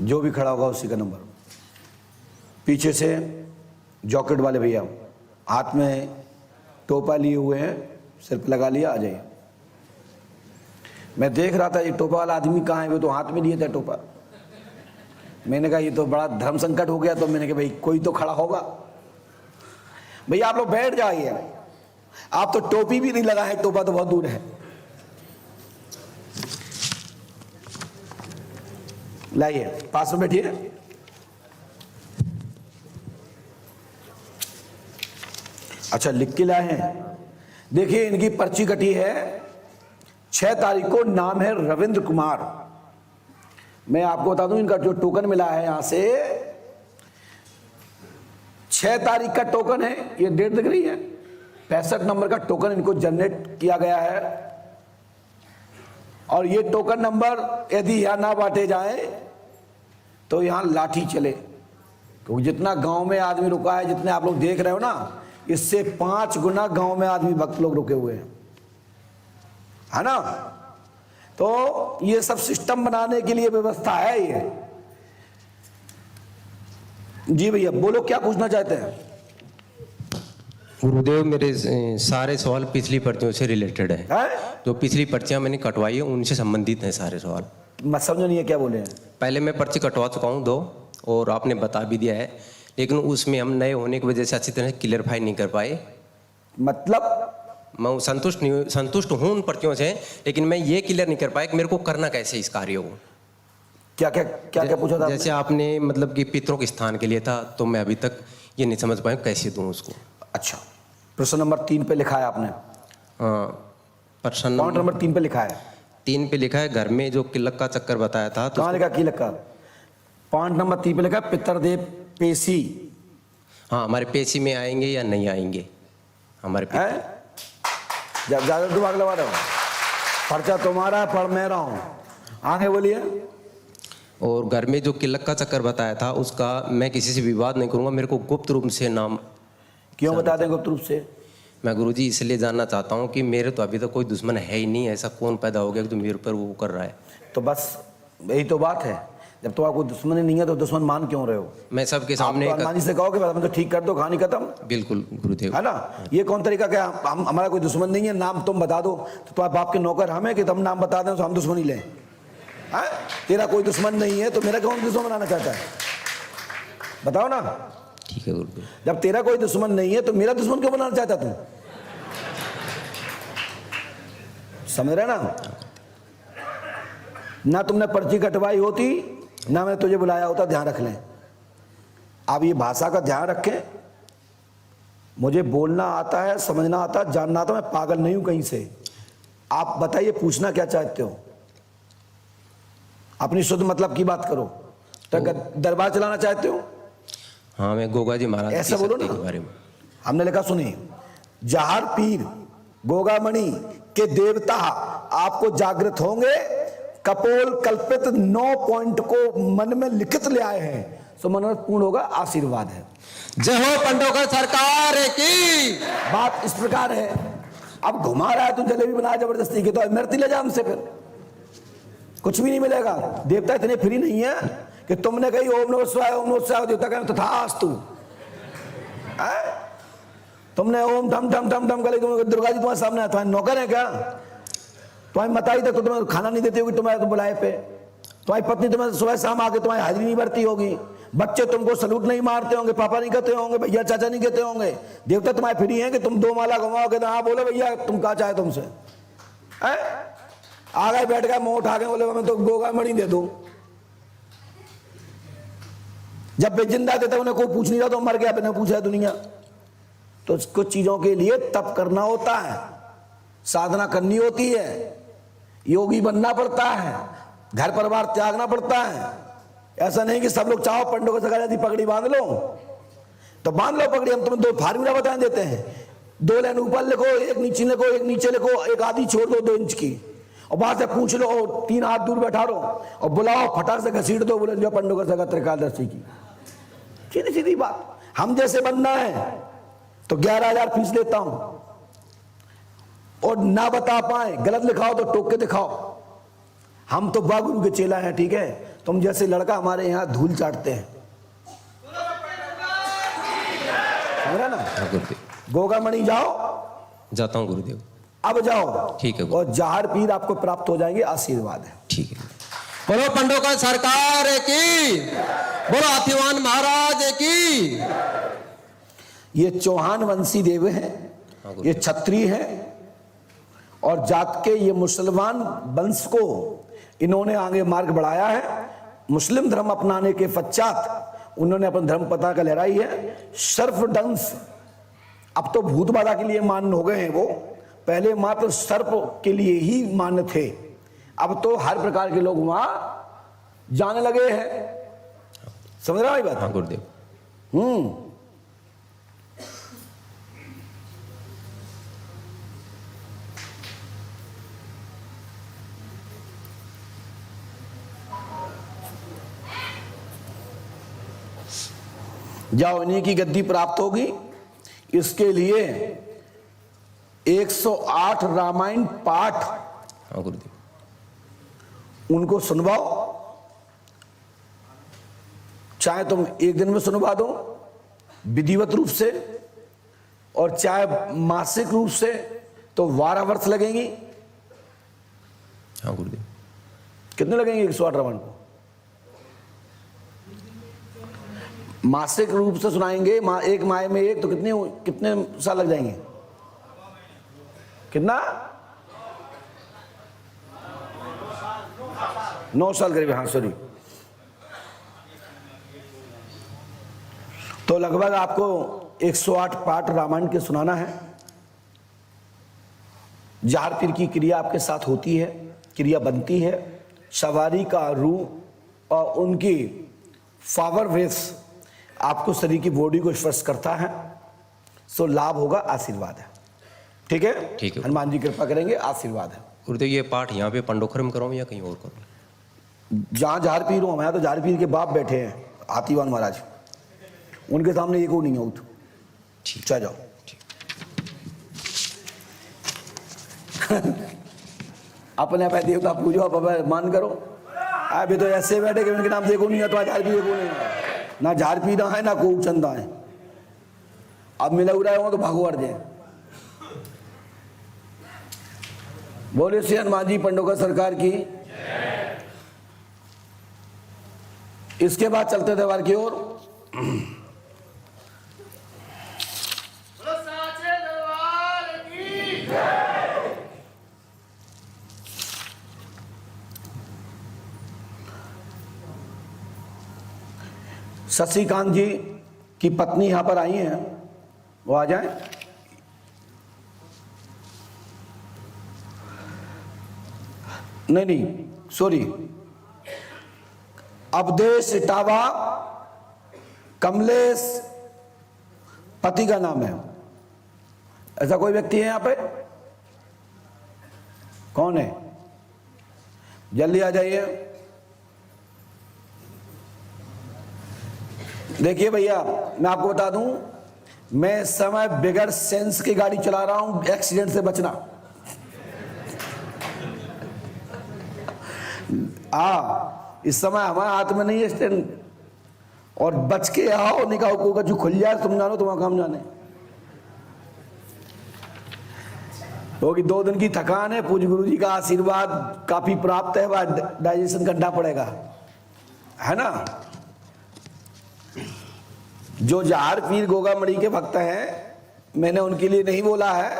जो भी खड़ा होगा उसी का नंबर। पीछे से जॉकेट वाले भैया हाथ में टोपा लिए हुए हैं, सिर पे लगा लिया, आ जाइए। मैं देख रहा था ये टोपा वाला आदमी कहाँ है, वो तो हाथ में लिए था टोपा। मैंने कहा ये तो बड़ा धर्म संकट हो गया, तो मैंने कहा भाई कोई तो खड़ा होगा। भैया आप लोग बैठ जाइए, आप तो टोपी भी नहीं लगाए, टोपा तो बहुत दूर है। लाइए पास में बैठिए। अच्छा लिख के लाए हैं, देखिए इनकी पर्ची कटी है 6 तारीख को, नाम है रविंद्र कुमार। मैं आपको बता दूं इनका जो टोकन मिला है यहां से 6 तारीख का टोकन है, ये डेट दिख रही है, 65 नंबर का टोकन इनको जनरेट किया गया है। और ये टोकन नंबर यदि यहां ना बांटे जाए तो यहां लाठी चले, क्योंकि जितना गांव में आदमी रुका है, जितने आप लोग देख रहे हो ना, इससे 5 गुना गांव में आदमी भक्त लोग रुके हुए हैं, है ना। तो ये सब सिस्टम बनाने के लिए व्यवस्था है ये। जी भैया बोलो, क्या पूछना चाहते हैं? गुरुदेव मेरे सारे सवाल पिछली पर्चियों से रिलेटेड है, जो पिछली पर्चियां मैंने कटवाई है उनसे संबंधित हैं सारे सवाल। मैं समझ नहीं है क्या बोले हैं। पहले मैं पर्ची कटवा चुका हूँ 2, और आपने बता भी दिया है, लेकिन उसमें हम नए होने की वजह से अच्छी तरह क्लियरफाई नहीं कर पाए। मतलब मैं संतुष्ट हूँ उन पर्चियों से, लेकिन मैं ये क्लियर नहीं कर पाया कि मेरे को करना कैसे इस कार्य को। क्या पूछा था? जैसे आपने मतलब कि पितरों के स्थान के लिए था, तो मैं अभी तक ये नहीं समझ पाया कैसे दूँ उसको। अच्छा, प्रश्न नंबर 3 पे लिखा है आपने? प्रश्न पॉइंट नंबर 3 पे लिखा है। 3 पे लिखा है, घर में जो किलक का चक्कर बताया था, तो कहाँ लिखा किलक का? पॉइंट नंबर 3 पे लिखा है पितरदेव पेशी। हाँ, हमारे पेशी में आएंगे या नहीं आएंगे हमारे पितर? ज्यादा दिमाग लगा रहे हो, पर्चा तुम्हारा पढ़ मैं रहा हूँ, आगे बोलिए। और घर में जो किलक का चक्कर बताया था उसका मैं किसी से विवाद नहीं करूंगा, मेरे को गुप्त रूप से नाम। क्यों बता दें गुप्त रूप से? मैं गुरुजी इसलिए जानना चाहता हूं कि मेरे तो अभी तक कोई दुश्मन है ही नहीं, ऐसा कौन पैदा हो गया कि जो मेरे पर वो कर रहा है? तो बस यही तो बात है, जब तो आपको दुश्मन ही नहीं है तो दुश्मन मान क्यों रहे हो? मैं सबके सामने तो अरमानी से कहो कि मैं तो ठीक कर दो, कहानी खत्म। बिल्कुल गुरुदेव, है ना। ये कौन तरीका क्या? हम हमारा कोई दुश्मन नहीं है, नाम तुम बता दो, तो तुम्हारे बाप के नौकर हमें कि तुम नाम बता दें तो हम दुश्मनी लें? तेरा कोई दुश्मन नहीं है तो मेरा कौन दुश्मन बनाना चाहता है? बताओ ना। ठीक है गुरुदेव। जब तेरा कोई दुश्मन नहीं है तो मेरा दुश्मन क्यों बनाना चाहता तू? समझ रहे ना? ना तुमने पर्ची कटवाई होती, ना मैं तुझे बुलाया होता, ध्यान रख लें। आप ये भाषा का ध्यान रखें। मुझे बोलना आता है, समझना आता है, जानना आता है, मैं पागल नहीं हूं कहीं से। आप बताइए पूछना क्या चाहते हो, अपनी शुद्ध मतलब की बात करो। तो दरबार चलाना चाहते हो? हाँ, मैं गोगा जी महाराज ऐसा बोलो ना। बारे में हमने लिखा, सुनिए, जहार पीर गोगामणि के देवता आपको जागृत होंगे, कपोल कल्पित 9 पॉइंट को मन में लिखित ले आए हैं, सो मनोरथ पूर्ण होगा, आशीर्वाद है। जय हो पंडोकर सरकार की। बात इस प्रकार है। अब घुमा रहा है तू जलेबी बना जबरदस्ती के, तो मृत्यु ले जा हमसे, फिर कुछ भी नहीं मिलेगा। देवता इतने फ्री नहीं है कि तुमने कही ओम नमः शिवाय, ओम नमः शिवाय, देवता कहे तथास्तु। तुमने ओम धम धम धम धम करी, दुर्गा जी तुम्हारे सामने, तुम्हारे नौकर है क्या? तुम्हारी मताई तक तो तुम्हें खाना नहीं देती होगी तुम्हारे तो बुलाए पे। तुम्हारी पत्नी तुम्हें सुबह शाम आके तुम्हारी हाजिरी नहीं बढ़ती होगी। बच्चे तुमको सलूट नहीं मारते होंगे, पापा नहीं कहते होंगे, भैया चाचा नहीं कहते होंगे। देवता तुम्हारे फ्री हैं कि तुम 2 माला घुमाओगे, हाँ बोलो भैया तुम क्या चाहे तुमसे। आ गए, बैठ गए, मुंह उठा के बोले मैं तो गोगामणि दे दूं। जब वे जिंदा थे तब उन्हें कोई पूछ नहीं रहा, तो मर गया बिना पूछा दुनिया। तो कुछ चीजों के लिए तप करना होता है, साधना करनी होती है, योगी बनना पड़ता है, घर परिवार त्यागना पड़ता है। ऐसा नहीं कि सब लोग चाहो पंडों को सगा पगड़ी बांध लो, तो बांध लो पगड़ी। हम तुम्हें 2 फार्मूला बता देते हैं, 2 लाइन ऊपर लिखो, एक नीचे लिखो, एक नीचे लिखो, एक आधी छोड़ दो 2 इंच की, और बाहर से पूछ लो, 3 हाथ दूर बैठा लो और बुलाओ, फटाक से घसीट दो, बोले जो पंडों का सगा त्रिकालदर्शी की। सीधी सीधी बात। हम जैसे बनना है तो 11,000 फीस लेता हूं, और ना बता पाए, गलत लिखाओ तो टोक के दिखाओ। हम तो वाह गुरु के चेला हैं, ठीक है, तो तुम जैसे लड़का हमारे यहाँ धूल चाटते हैं, समझ रहे ना। हाँ गुरुदेव, गोगामणि जाओ, जाता हूँ गुरुदेव। अब जाओ, ठीक है और जहर पीर आपको प्राप्त हो जाएंगे, आशीर्वाद है। ठीक है। बोलो पंडोका सरकार की, बोलो हाथीवान महाराज की। ये चौहान वंशी देव हैं, हाँ, ये क्षत्रिय हैं, और जात के ये मुसलमान वंश को इन्होंने आगे मार्ग बढ़ाया है। मुस्लिम धर्म अपनाने के पश्चात उन्होंने अपना धर्म पता का लहराई है। सर्पदंश, अब तो भूत बाधा के लिए मान्य हो गए हैं वो, पहले मात्र सर्प के लिए ही मान्य थे, अब तो हर प्रकार के लोग वहां जाने लगे हैं। समझ रहा है बात? हाँ गुरुदेव। जाओ, इन्हीं की गद्दी प्राप्त होगी। इसके लिए 108 रामायण पाठ हाँ गुरुदेव। उनको सुनवाओ, चाहे तुम एक दिन में सुनवा दो विधिवत रूप से, और चाहे मासिक रूप से तो 12 वर्ष लगेंगी। हाँ गुरुदेव। कितने लगेंगे 108 रामायण को? मासिक रूप से सुनाएंगे, एक माह में एक, तो कितने साल लग जाएंगे? कितना? 9 साल करीब। हाँ सॉरी। तो लगभग आपको 108 पाठ रामायण के सुनाना है। जहर पीर की क्रिया आपके साथ होती है, क्रिया बनती है। सवारी का रूह और उनकी पावर वेव्स आपको शरीर की बॉडी को स्पर्श करता है, सो लाभ होगा, आशीर्वाद है। ठीक है? ठीक है। हनुमान जी कृपा करेंगे, आशीर्वाद है। गुरुदेव ये पाठ यहाँ पे पंडोखर में कराऊँ या कहीं और करूँ? जहाँ जहर पीर हो, हमारे तो जहर पीर के बाप बैठे हैं, हाथीवान महाराज, उनके सामने एक को नहीं है उठ। ठीक। चल जाओ। अपने अपने देवता पूजो, आप मान करो। अभी तो ऐसे बैठे कि उनके नाम देखो नहीं है, तो जहर पीर को नहीं है, ना झार पीना है ना को चंदा है। अब मिला उड़ा हो तो भागो दे। बोले श्री हनुमान जी पंडोका सरकार की। इसके बाद चलते त्योहार की ओर। शशिकांत जी की पत्नी यहां पर आई हैं, वो आ जाएं। नहीं सॉरी, अवधेश इटावा कमलेश पति का नाम है। ऐसा कोई व्यक्ति है यहां पे? कौन है? जल्दी आ जाइए। देखिए भैया, मैं आपको बता दूं, मैं इस समय बिगर सेंस की गाड़ी चला रहा हूं, एक्सीडेंट से बचना। इस समय हमारे हाथ में नहीं है स्टैंड, और बच के आओ, निकाह को जो खुल जाए तुम जानो, तुम्हारा काम जाने। क्योंकि 2 दिन की थकान है, पूज्य गुरु जी का आशीर्वाद काफी प्राप्त है, डाइजेशन करना पड़ेगा, है ना। जो जहर पीर गोगामणि के भक्त हैं, मैंने उनके लिए नहीं बोला है।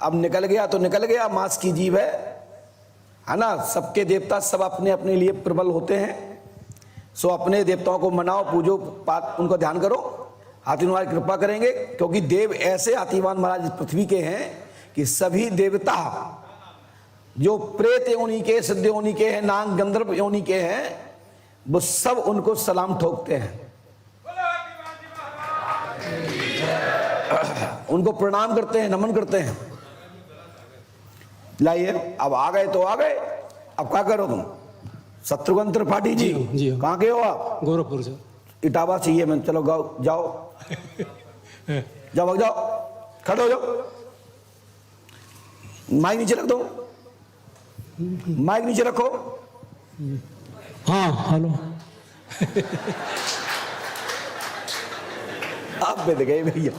अब निकल गया तो निकल गया, मांस की जीव है ना। सबके देवता सब अपने अपने लिए प्रबल होते हैं, सो अपने देवताओं को मनाओ, पूजो, उनको ध्यान करो। हाथी महाराज कृपा करेंगे, क्योंकि देव ऐसे हाथीवान महाराज पृथ्वी के हैं कि सभी देवता जो प्रेत योनि के, सिद्ध योनि के हैं, नाग गंधर्व योनि के हैं, वो सब उनको सलाम ठोकते हैं, उनको प्रणाम करते हैं, नमन करते हैं। लाइए, अब आ गए तो आ गए, अब क्या करो तुम? शत्रुघ्न त्रिपाठी जी, कहाँ के हो आप? गोरखपुर से। इटावा चाहिए मैं, चलो जाओ जाओ जाओ जाओ, खड़े हो जाओ। माइक नीचे रख दो, माइक नीचे रखो। हाँ हेलो। आप बिद गए भैया।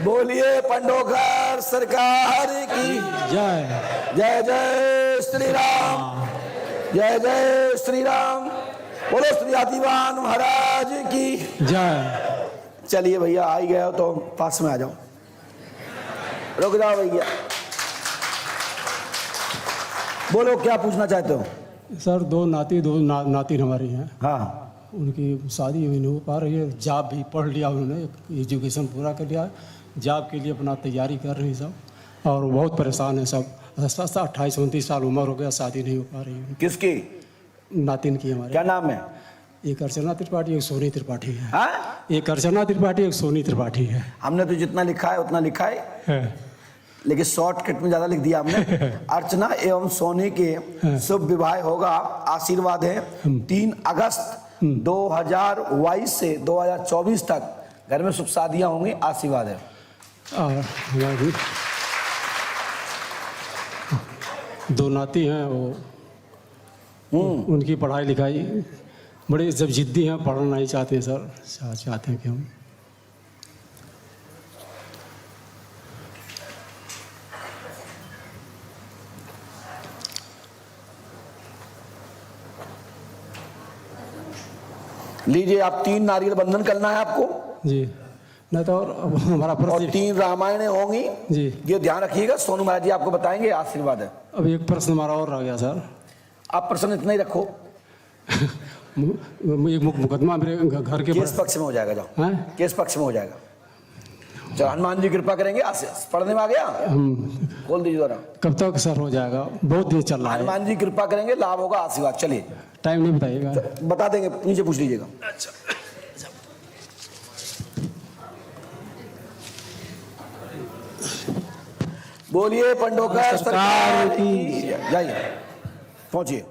बोलिए पंडोकर सरकार की जय। जय जय श्री राम, जय जय श्री राम। बोलो श्री आदिवान महाराज की जय। चलिए भैया, आ ही गए हो तो पास में आ जाओ, रुक जाओ भैया। बोलो क्या पूछना चाहते हो? सर दो नातिन हमारी हैं, हाँ, उनकी शादी भी नहीं हो पा रही है। जॉब भी पढ़ लिया उन्होंने, एजुकेशन पूरा कर लिया, जॉब के लिए अपना तैयारी कर रही हैं सब, और बहुत परेशान है सब। 28-29 साल उम्र हो गया, शादी नहीं हो पा रही है। किसकी? नातिन की हमारे। क्या नाम है? एक अर्चना त्रिपाठी, एक सोनी त्रिपाठी है। हाँ? एक अर्चना त्रिपाठी, एक सोनी त्रिपाठी है। हमने तो जितना लिखा है उतना लिखा है, लेकिन शॉर्टकट में ज्यादा लिख दिया हमने। अर्चना एवं सोनी के शुभ विवाह होगा, आशीर्वाद है। 3 अगस्त 2022 से 2024 तक घर में सुख शादियां होंगी, आशीर्वाद है। और हमारी 2 नाती हैं, वो उनकी पढ़ाई लिखाई बड़े जब जिद्दी हैं, पढ़ना नहीं चाहते सर, चाहते हैं कि हम। लीजिए, आप 3 नारियल बंधन करना है आपको जी, नहीं तो और अब हमारा और प्रश्न 3 रामायणें होंगी। जी। ये ध्यान रखिएगा, सोनू महाराज जी आपको बताएंगे, आशीर्वाद है। अब एक प्रश्न हमारा और रह गया सर। आप प्रश्न इतना ही रखो, एक मुकदमा मेरे घर के केस पक्ष में हो जाएगा। जाओ, हैं? केस पक्ष में हो जाएगा। चलो, हनुमान जी कृपा करेंगे। पढ़ने में आ गया, खोल दीजिए जरा। कब तक सर हो जाएगा? बहुत दिन चल रहा है। हनुमान जी कृपा करेंगे, लाभ होगा, आशीर्वाद। चलिए, टाइम नहीं बताइएगा। बता देंगे, नीचे पूछ लीजिएगा। बोलिए पंडोकर सरकार की। जाइए, पहुंचिए।